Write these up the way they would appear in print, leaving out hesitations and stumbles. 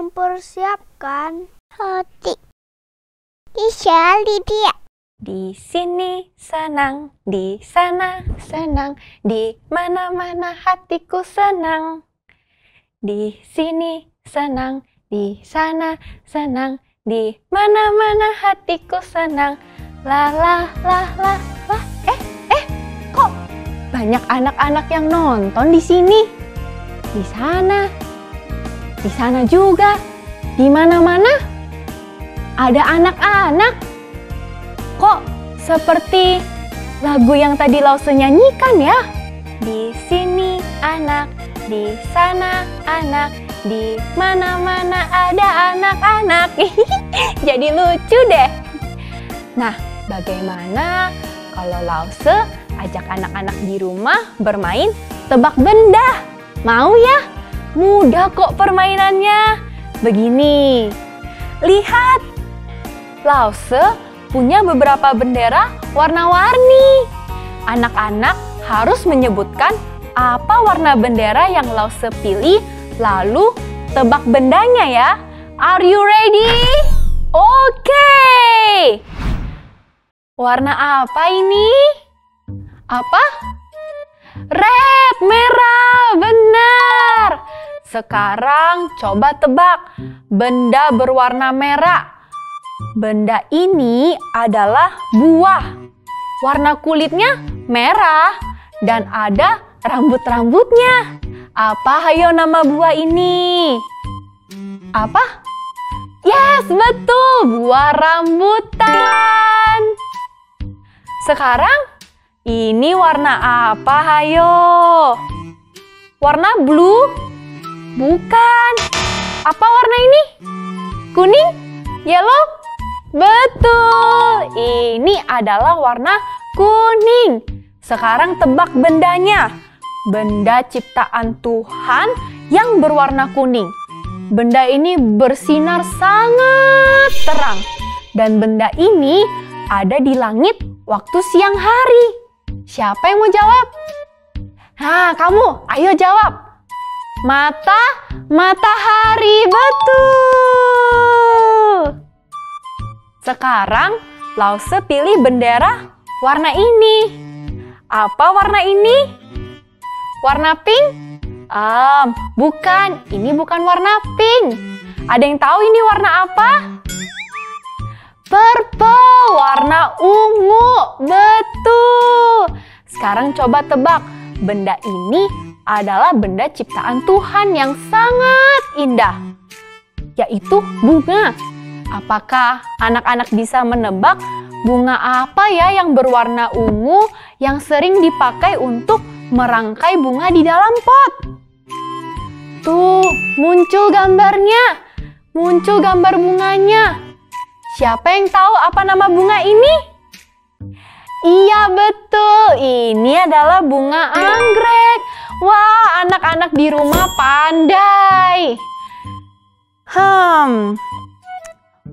mempersiapkan hati. Kisah Lydia. Di sini senang, di sana senang, di mana-mana hatiku senang. Di sini senang, di sana senang, di mana-mana hatiku senang. La la la la la. Kok banyak anak-anak yang nonton di sini? Di sana juga, di mana-mana ada anak-anak. Kok seperti lagu yang tadi Lause nyanyikan ya? Di sini anak, di sana anak, di mana-mana ada anak-anak. Jadi lucu deh. Nah, bagaimana kalau Lause ajak anak-anak di rumah bermain tebak benda? Mau ya? Mudah kok permainannya. Begini, lihat. Lause punya beberapa bendera warna-warni. Anak-anak harus menyebutkan apa warna bendera yang Lause pilih, lalu tebak bendanya ya. Are you ready? Oke. Warna apa ini? Apa? Red, merah, benar. Sekarang coba tebak benda berwarna merah. Benda ini adalah buah. Warna kulitnya merah dan ada rambut-rambutnya. Apa hayo nama buah ini? Apa? Yes, betul, buah rambutan. Sekarang ini warna apa hayo? Warna blue? Bukan. Apa warna ini? Kuning? Yellow? Betul, ini adalah warna kuning. Sekarang tebak bendanya. Benda ciptaan Tuhan yang berwarna kuning. Benda ini bersinar sangat terang. Dan benda ini ada di langit waktu siang hari. Siapa yang mau jawab? Nah, kamu, ayo jawab. Matahari, betul. Sekarang Lause pilih bendera warna ini. Apa warna ini? Warna pink? Bukan. Ini bukan warna pink. Ada yang tahu ini warna apa? Purple, warna ungu. Betul. Sekarang coba tebak. Benda ini adalah benda ciptaan Tuhan yang sangat indah, yaitu bunga. Apakah anak-anak bisa menebak bunga apa ya yang berwarna ungu yang sering dipakai untuk merangkai bunga di dalam pot? Tuh, muncul gambarnya. Muncul gambar bunganya. Siapa yang tahu apa nama bunga ini? Iya, betul. Ini adalah bunga anggrek. Wah, anak-anak di rumah pandai.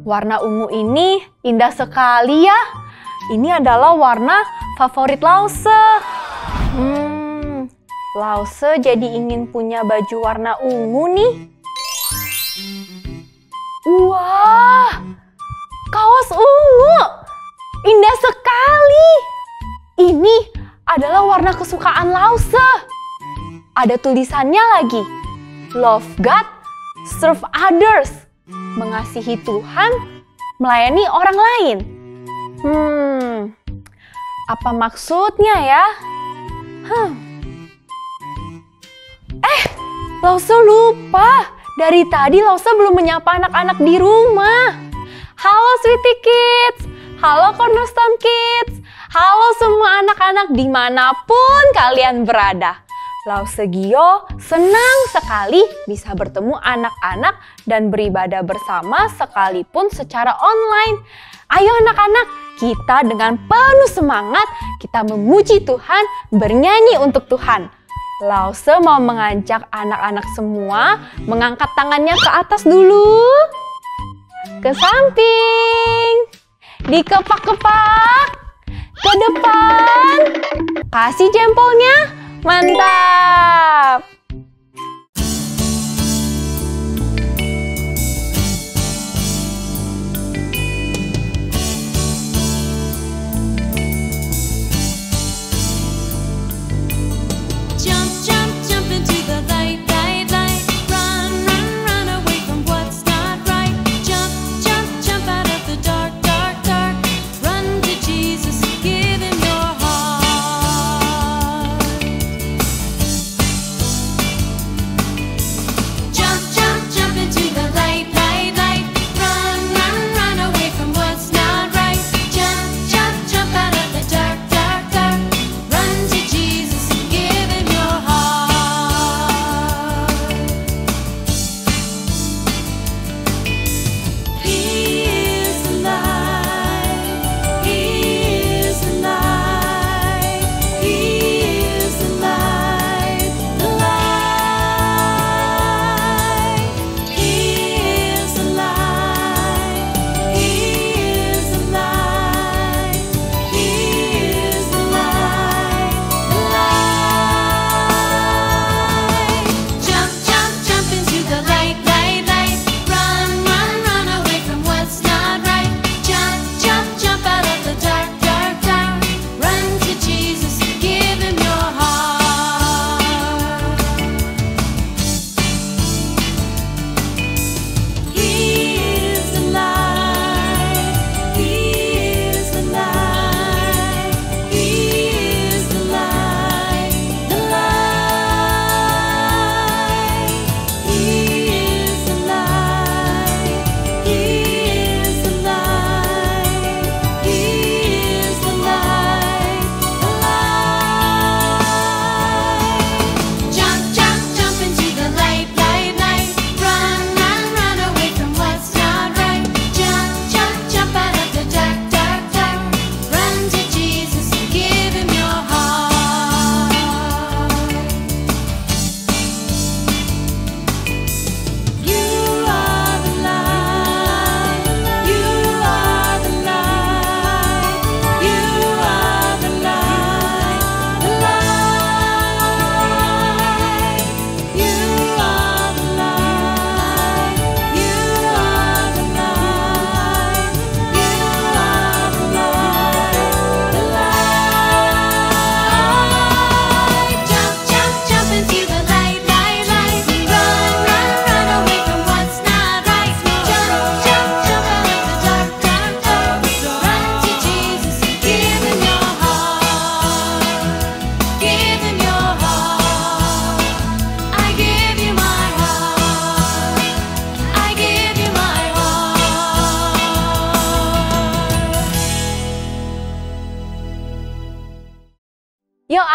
Warna ungu ini indah sekali ya. Ini adalah warna favorit Lause. Lause jadi ingin punya baju warna ungu nih. Wah, kaos ungu. Indah sekali. Ini adalah warna kesukaan Lause. Ada tulisannya lagi. Love God, serve others. Mengasihi Tuhan, melayani orang lain. Apa maksudnya ya? Lause lupa. Dari tadi Lause belum menyapa anak-anak di rumah. Halo Sweetie Kids. Halo Cornerstone Kids. Halo semua anak-anak dimanapun kalian berada. Lause Gio senang sekali bisa bertemu anak-anak dan beribadah bersama sekalipun secara online. Ayo anak-anak, kita dengan penuh semangat kita memuji Tuhan, bernyanyi untuk Tuhan. Lause mau mengajak anak-anak semua mengangkat tangannya ke atas dulu. Ke samping. Dikepak-kepak. Ke depan. Kasih jempolnya. Mantap!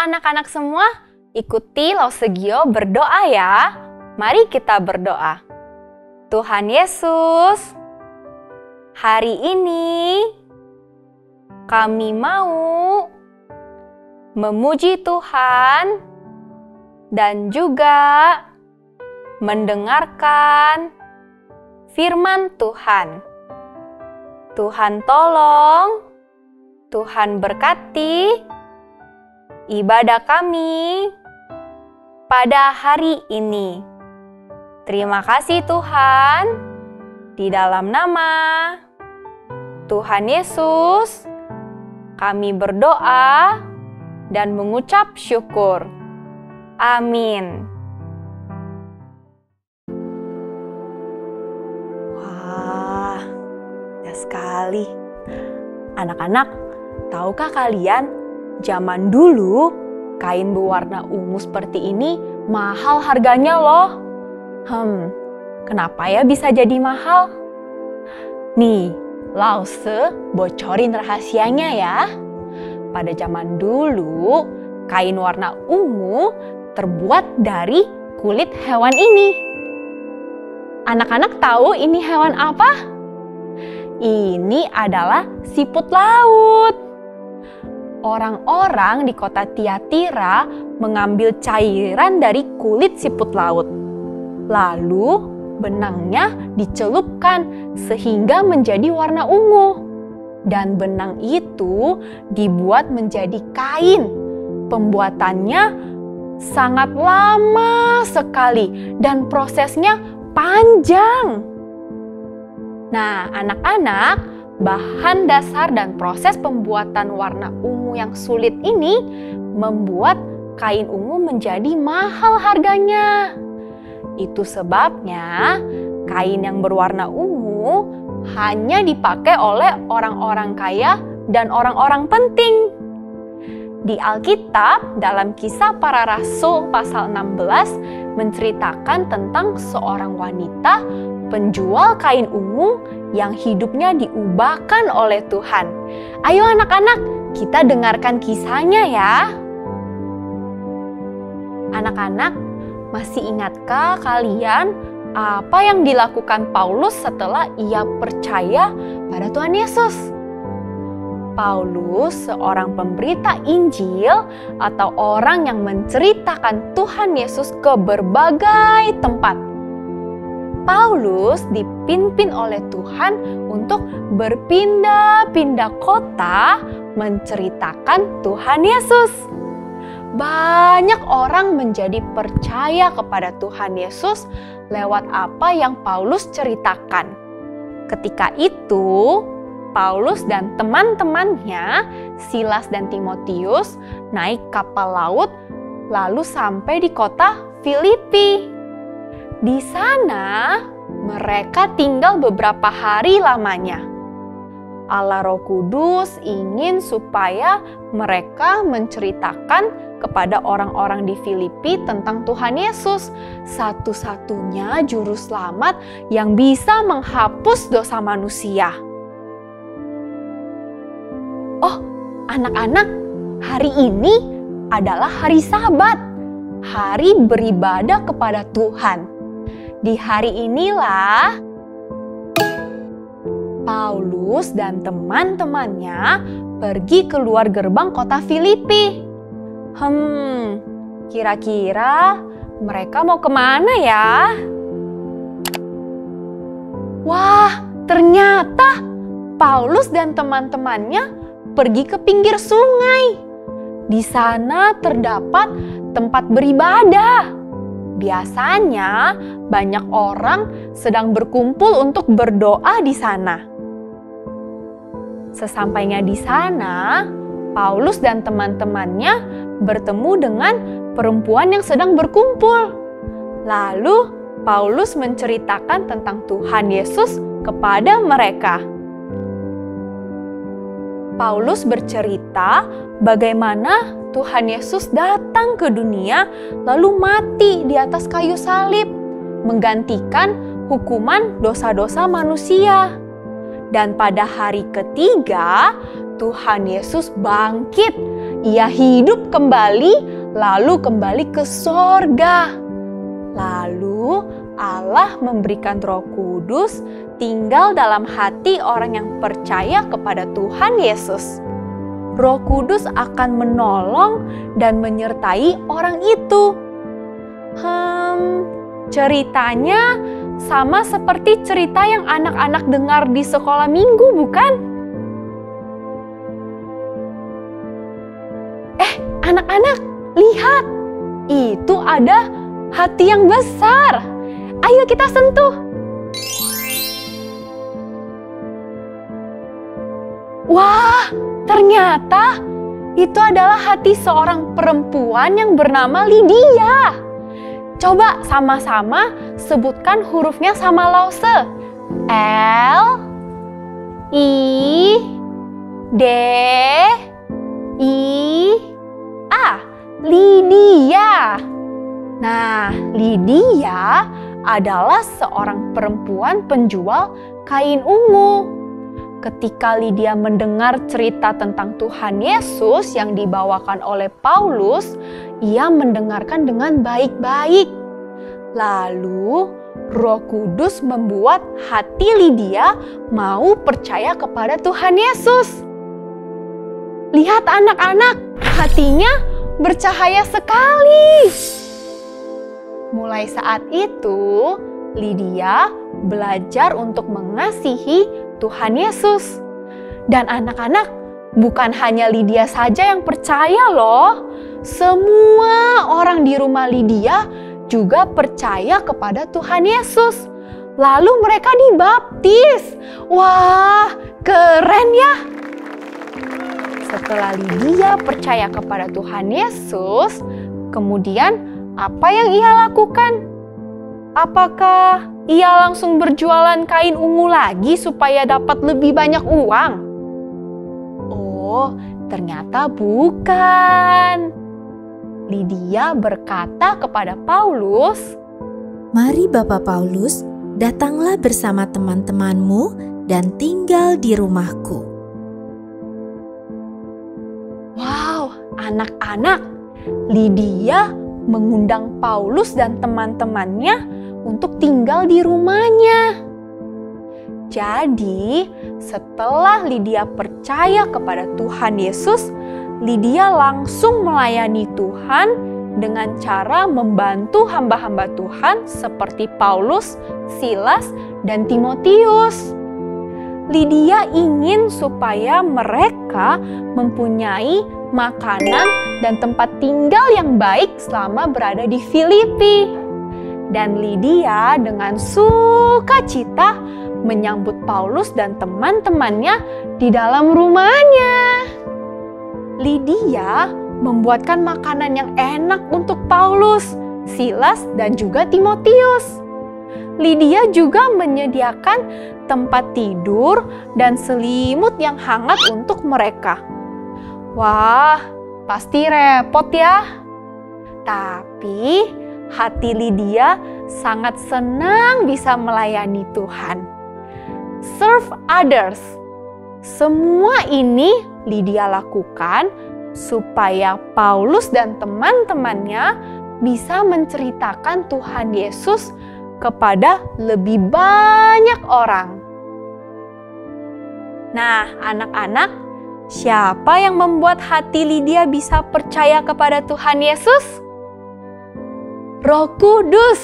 anak-anak semua, ikuti Lausegio berdoa ya. Mari kita berdoa. Tuhan Yesus, hari ini kami mau memuji Tuhan dan juga mendengarkan firman Tuhan. Tuhan tolong, Tuhan berkati ibadah kami pada hari ini. Terima kasih Tuhan, di dalam nama Tuhan Yesus kami berdoa dan mengucap syukur. Amin. Wah, indah sekali. Anak-anak, tahukah kalian, zaman dulu kain berwarna ungu seperti ini mahal harganya loh. Kenapa ya bisa jadi mahal? Nih, Lause bocorin rahasianya ya. Pada zaman dulu, kain warna ungu terbuat dari kulit hewan ini. Anak-anak tahu ini hewan apa? Ini adalah siput laut. Orang-orang di kota Tiatira mengambil cairan dari kulit siput laut. Lalu benangnya dicelupkan sehingga menjadi warna ungu. Dan benang itu dibuat menjadi kain. Pembuatannya sangat lama sekali dan prosesnya panjang. Nah, anak-anak, bahan dasar dan proses pembuatan warna ungu yang sulit ini membuat kain ungu menjadi mahal harganya. Itu sebabnya kain yang berwarna ungu hanya dipakai oleh orang-orang kaya dan orang-orang penting. Di Alkitab, dalam Kisah Para Rasul pasal 16 menceritakan tentang seorang wanita penjual kain ungu yang hidupnya diubahkan oleh Tuhan. Ayo anak-anak, kita dengarkan kisahnya ya. Anak-anak, masih ingatkah kalian apa yang dilakukan Paulus setelah ia percaya pada Tuhan Yesus? Paulus, seorang pemberita Injil atau orang yang menceritakan Tuhan Yesus ke berbagai tempat. Paulus dipimpin oleh Tuhan untuk berpindah-pindah kota menceritakan Tuhan Yesus. Banyak orang menjadi percaya kepada Tuhan Yesus lewat apa yang Paulus ceritakan. Ketika itu, Paulus dan teman-temannya, Silas dan Timotius, naik kapal laut lalu sampai di kota Filipi. Di sana, mereka tinggal beberapa hari lamanya. Allah Roh Kudus ingin supaya mereka menceritakan kepada orang-orang di Filipi tentang Tuhan Yesus, satu-satunya juru selamat yang bisa menghapus dosa manusia. Oh, anak-anak, hari ini adalah hari Sabat, hari beribadah kepada Tuhan. Di hari inilah Paulus dan teman-temannya pergi keluar gerbang kota Filipi. Kira-kira mereka mau kemana ya? Wah, ternyata Paulus dan teman-temannya pergi ke pinggir sungai. Di sana terdapat tempat beribadah. Biasanya banyak orang sedang berkumpul untuk berdoa di sana. Sesampainya di sana, Paulus dan teman-temannya bertemu dengan perempuan yang sedang berkumpul. Lalu Paulus menceritakan tentang Tuhan Yesus kepada mereka. Paulus bercerita bagaimana Tuhan Yesus datang ke dunia lalu mati di atas kayu salib, menggantikan hukuman dosa-dosa manusia. Dan pada hari ketiga, Tuhan Yesus bangkit, ia hidup kembali, lalu kembali ke sorga. Lalu Allah memberikan Roh Kudus tinggal dalam hati orang yang percaya kepada Tuhan Yesus. Roh Kudus akan menolong dan menyertai orang itu. Ceritanya sama seperti cerita yang anak-anak dengar di sekolah minggu, bukan? Anak-anak, lihat. Itu ada hati yang besar. Ayo kita sentuh. Wah, ternyata itu adalah hati seorang perempuan yang bernama Lydia. Coba sama-sama sebutkan hurufnya sama Lause. L, I, D, I, A. Lydia. Nah, Lydia adalah seorang perempuan penjual kain ungu. Ketika Lydia mendengar cerita tentang Tuhan Yesus yang dibawakan oleh Paulus, ia mendengarkan dengan baik-baik. Lalu, Roh Kudus membuat hati Lydia mau percaya kepada Tuhan Yesus. Lihat anak-anak, hatinya bercahaya sekali. Mulai saat itu, Lydia belajar untuk mengasihi Tuhan Yesus. Dan anak-anak, bukan hanya Lydia saja yang percaya loh. Semua orang di rumah Lydia juga percaya kepada Tuhan Yesus. Lalu mereka dibaptis. Wah, keren ya! Setelah Lydia percaya kepada Tuhan Yesus, kemudian apa yang ia lakukan? Apakah ia langsung berjualan kain ungu lagi supaya dapat lebih banyak uang? Oh, ternyata bukan. Lydia berkata kepada Paulus, "Mari Bapak Paulus, datanglah bersama teman-temanmu dan tinggal di rumahku." Wow, anak-anak, Lydia mengundang Paulus dan teman-temannya untuk tinggal di rumahnya. Jadi, setelah Lydia percaya kepada Tuhan Yesus, Lydia langsung melayani Tuhan dengan cara membantu hamba-hamba Tuhan seperti Paulus, Silas, dan Timotius. Lydia ingin supaya mereka mempunyai makanan dan tempat tinggal yang baik selama berada di Filipi. Dan Lydia dengan sukacita menyambut Paulus dan teman-temannya di dalam rumahnya. Lydia membuatkan makanan yang enak untuk Paulus, Silas, dan juga Timotius. Lydia juga menyediakan tempat tidur dan selimut yang hangat untuk mereka. Wah, pasti repot ya. Tapi hati Lydia sangat senang bisa melayani Tuhan. Serve others. Semua ini Lydia lakukan supaya Paulus dan teman-temannya bisa menceritakan Tuhan Yesus kepada lebih banyak orang. Nah, anak-anak, siapa yang membuat hati Lydia bisa percaya kepada Tuhan Yesus? Roh Kudus.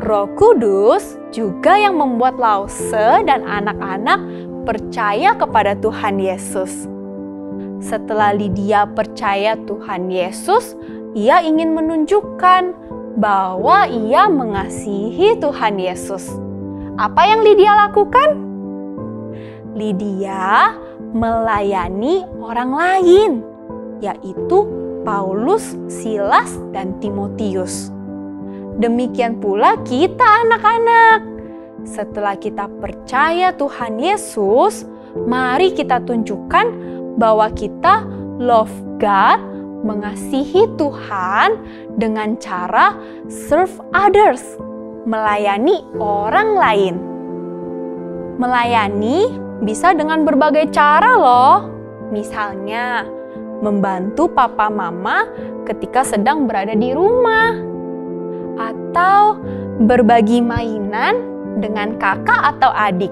Roh Kudus juga yang membuat Lause dan anak-anak percaya kepada Tuhan Yesus. Setelah Lydia percaya Tuhan Yesus, ia ingin menunjukkan bahwa ia mengasihi Tuhan Yesus. Apa yang Lydia lakukan? Lydia melayani orang lain, yaitu Paulus, Silas, dan Timotius. Demikian pula kita anak-anak. Setelah kita percaya Tuhan Yesus, mari kita tunjukkan bahwa kita love God, mengasihi Tuhan dengan cara serve others, melayani orang lain. Melayani bisa dengan berbagai cara loh. Misalnya, membantu papa mama ketika sedang berada di rumah, atau berbagi mainan dengan kakak atau adik.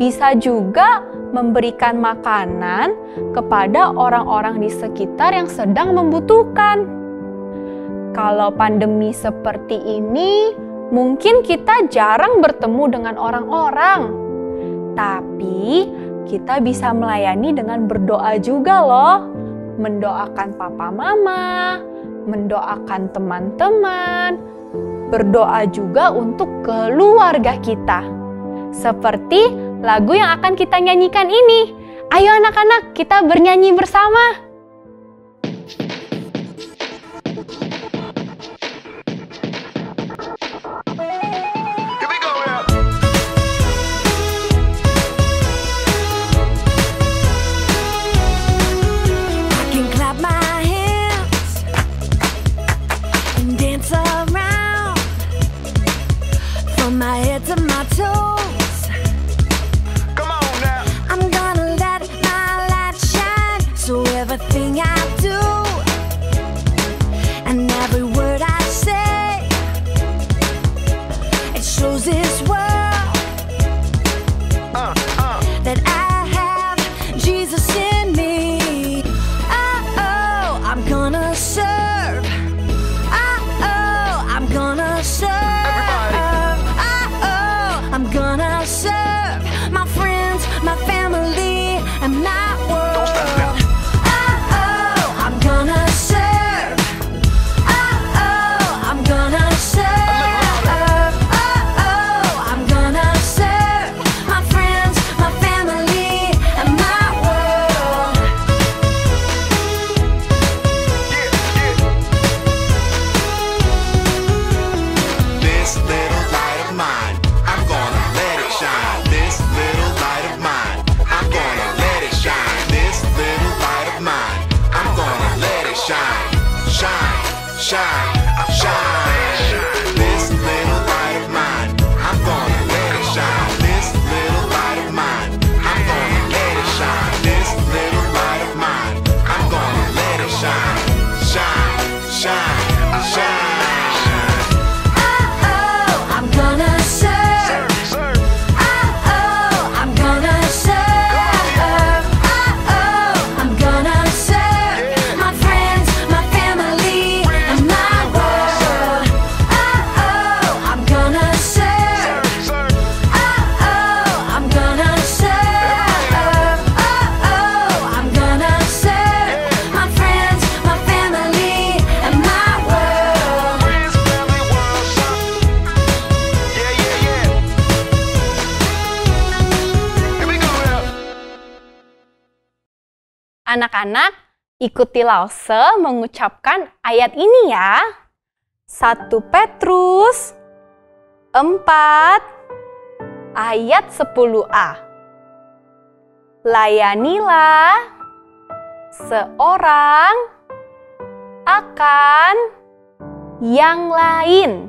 Bisa juga memberikan makanan kepada orang-orang di sekitar yang sedang membutuhkan. Kalau pandemi seperti ini, mungkin kita jarang bertemu dengan orang-orang. Tapi kita bisa melayani dengan berdoa juga loh. Mendoakan papa mama, mendoakan teman-teman, berdoa juga untuk keluarga kita. Seperti lagu yang akan kita nyanyikan ini. Ayo anak-anak, kita bernyanyi bersama. My head to my toes. Come on now. I'm gonna let my light shine. So everything I do and every word I say, it shows this world that I have Jesus in me. Oh, I'm gonna serve. Oh, I'm gonna serve. I'm gonna serve my friends, my family, and my world. Oh, I'm gonna serve. Oh, I'm gonna serve. Oh, I'm gonna serve my friends, my family, and my world. This little light of mine, I'm gonna let it shine. This little light of mine, I'm gonna let it shine. This little light of mine, I'm gonna let it shine. Shine, shine, shine. This little light of mine, I'm gonna let it shine. This little light of mine, I'm gonna let it shine. This little light of mine, I'm gonna let it shine. Shine, shine, shine. I'm gonna serve. I'm gonna serve. I'm gonna serve my friends, my family, and my world. I'm gonna serve. I'm gonna serve. I'm gonna serve my friends, my family, and my world. Friends, family, world, son. Yeah, yeah, yeah. Here we go now. Anak-anak, ikuti Lause mengucapkan ayat ini ya. 1 Petrus 4 ayat 10a. Layanilah seorang akan yang lain.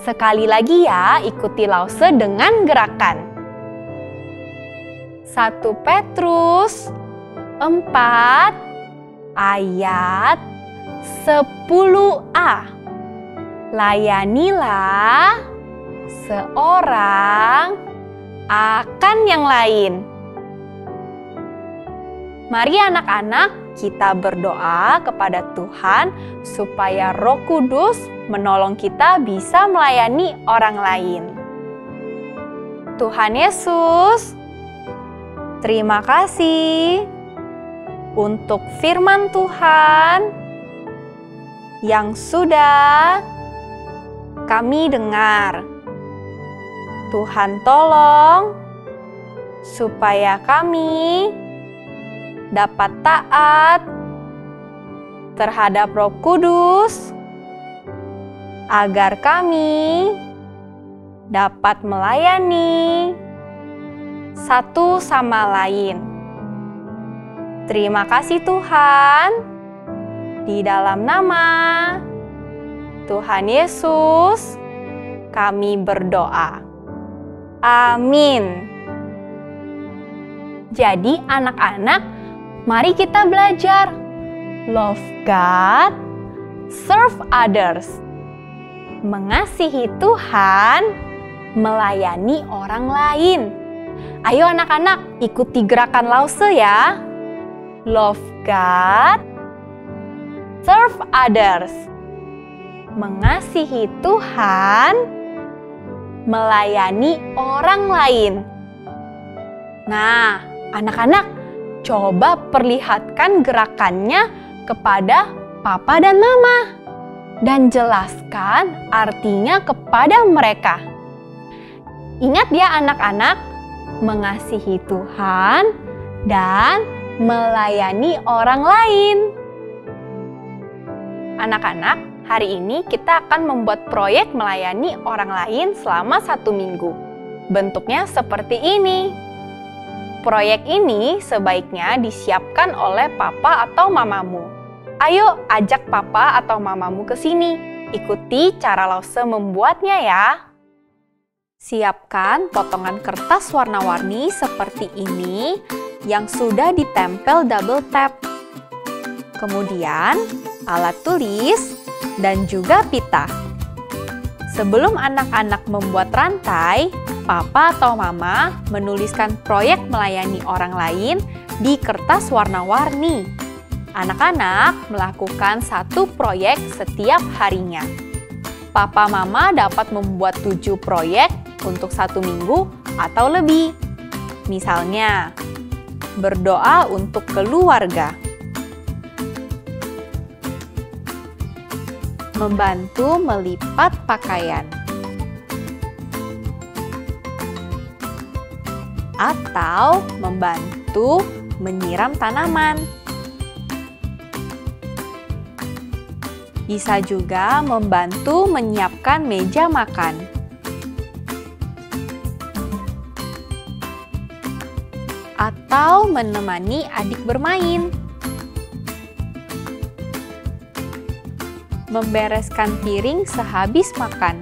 Sekali lagi ya, ikuti Lause dengan gerakan. 1 Petrus 4 ayat 10a. Layanilah seorang akan yang lain. Mari anak-anak, kita berdoa kepada Tuhan supaya Roh Kudus menolong kita bisa melayani orang lain. Tuhan Yesus, terima kasih untuk firman Tuhan yang sudah kami dengar. Tuhan tolong supaya kami dapat taat terhadap Roh Kudus, agar kami dapat melayani satu sama lain. Terima kasih Tuhan, di dalam nama Tuhan Yesus kami berdoa. Amin. Jadi anak-anak, mari kita belajar. Love God, serve others. Mengasihi Tuhan, melayani orang lain. Ayo anak-anak, ikuti gerakan Lause ya. Love God, serve others. Mengasihi Tuhan, melayani orang lain. Nah, anak-anak, coba perlihatkan gerakannya kepada papa dan mama. Dan jelaskan artinya kepada mereka. Ingat ya anak-anak, mengasihi Tuhan dan melayani orang lain. Anak-anak, hari ini kita akan membuat proyek melayani orang lain selama 1 minggu. Bentuknya seperti ini. Proyek ini sebaiknya disiapkan oleh papa atau mamamu. Ayo ajak papa atau mamamu ke sini. Ikuti cara Lause membuatnya ya. Siapkan potongan kertas warna-warni seperti ini yang sudah ditempel double tap. Kemudian alat tulis dan juga pita. Sebelum anak-anak membuat rantai, papa atau mama menuliskan proyek melayani orang lain di kertas warna-warni. Anak-anak melakukan 1 proyek setiap harinya. Papa mama dapat membuat 7 proyek untuk 1 minggu atau lebih. Misalnya, berdoa untuk keluarga, membantu melipat pakaian, atau membantu menyiram tanaman. Bisa juga membantu menyiapkan meja makan. Atau menemani adik bermain. Membereskan piring sehabis makan.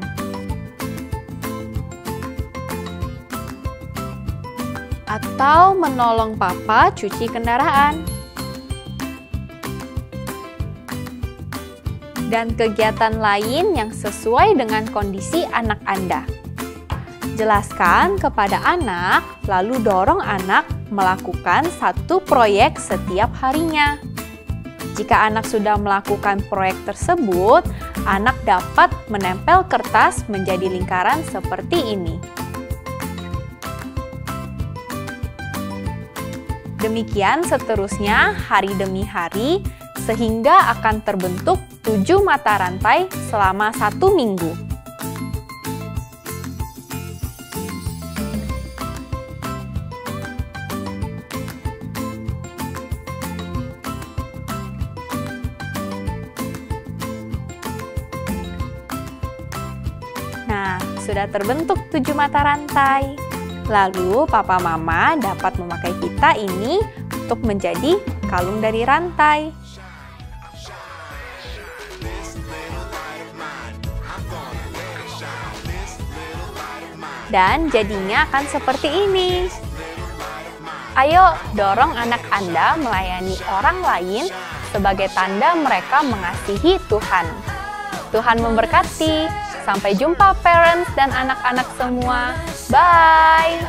Atau menolong papa cuci kendaraan. Dan kegiatan lain yang sesuai dengan kondisi anak Anda. Jelaskan kepada anak, lalu dorong anak melakukan 1 proyek setiap harinya. Jika anak sudah melakukan proyek tersebut, anak dapat menempel kertas menjadi lingkaran seperti ini. Demikian seterusnya hari demi hari, sehingga akan terbentuk 7 mata rantai selama 1 minggu. Nah, sudah terbentuk 7 mata rantai. Lalu papa mama dapat memakai pita ini untuk menjadi kalung dari rantai. Dan jadinya akan seperti ini. Ayo dorong anak Anda melayani orang lain sebagai tanda mereka mengasihi Tuhan. Tuhan memberkati. Sampai jumpa parents dan anak-anak semua. Bye!